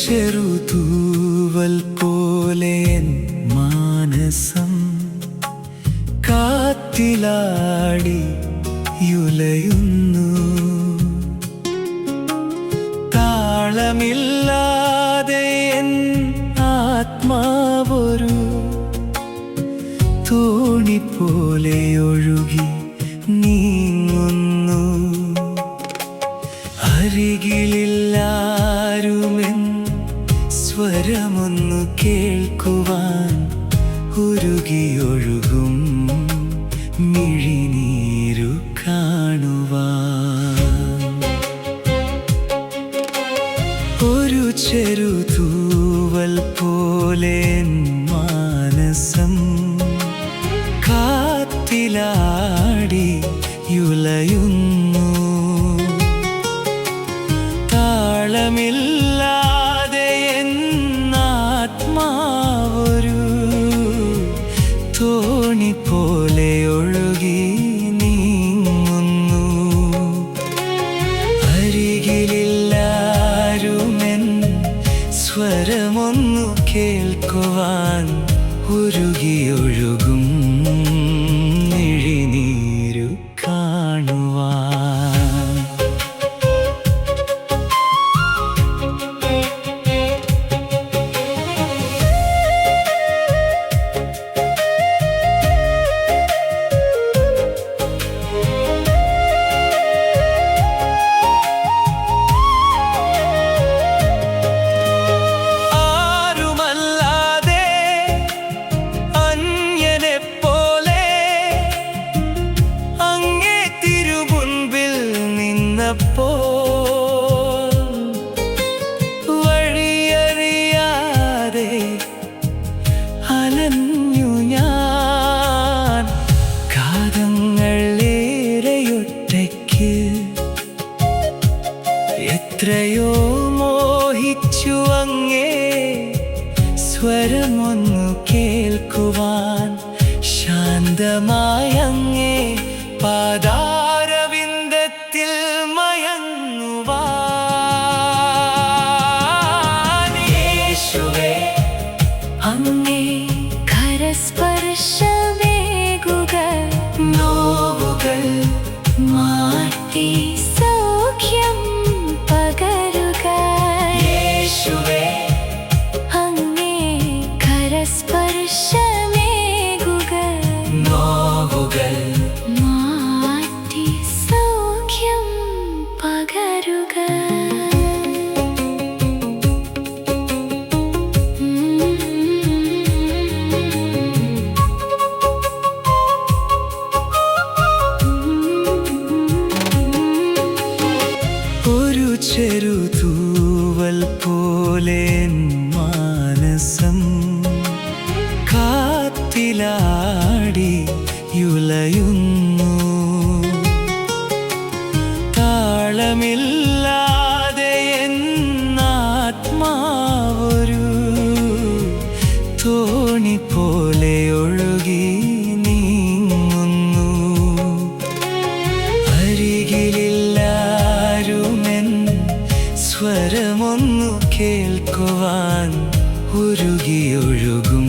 ചെറുതൂവൽ പോലെ മാനസം കാറ്റിലാടി യുലയുന്നു. താളമില്ലാതെ എൻ ആത്മാവൊരു തോണി പോലെ ഒഴുകി നീങ്ങുന്നു. അരികിലില്ലാരുമെൻ സ്വരമൊന്നു കേൾക്കുവാൻ ഉരുകിയൊഴുകും മിഴിനീരു കാണുവാൻ. ഒരു ചെറുതൂവൽ പോലെ മാനസം കാറ്റിലാടി യുലയുന്നു. താളമില്ലാതെ എന്നാത്മാവൊരു തോണി പോലെ ഒഴുകി നീങ്ങുന്നു. അരികിലില്ലാരുമെൻ സ്വരമൊന്നു കേൾക്കുവാൻ ഉരുകിയൊഴുകും മിഴിനീരു കാണുവാൻ. വഴിയറിയാതെ അലഞ്ഞു ഞാൻ കാതങ്ങളേറെയൊറ്റയ്ക്ക്. എത്രയോ മോഹിച്ചു അങ്ങേ സ്വരമൊന്നു കേൾക്കുവാൻ. ശാന്തമായങ്ങേ പാദാരവിന്ദത്തിൽ മയങ്ങുവാൻ. യേശുവേ, അങ്ങേ കരസ്പർശമേകുക, നോവുകൾ മാറ്റി സൗഖ്യം പകരുക. യേശുവേ, അങ്ങേ കരസ്പർശമേകുക, നോവുകൾ മാറ്റി സൗഖ്യം പകരുക. ഒരു ചെറുതൂവൽ പോലെ മാനസം കാറ്റിലാടി യുലയുന്നു. താളമില്ലാതെ എന്നാത്മാവൊരു തോണി പോലെ ഒഴുകി നീങ്ങുന്നു. അരികിലില്ലാരുമെൻ സ്വരമൊന്നു കേൾക്കുവാൻ ഉരുകിയൊഴുകും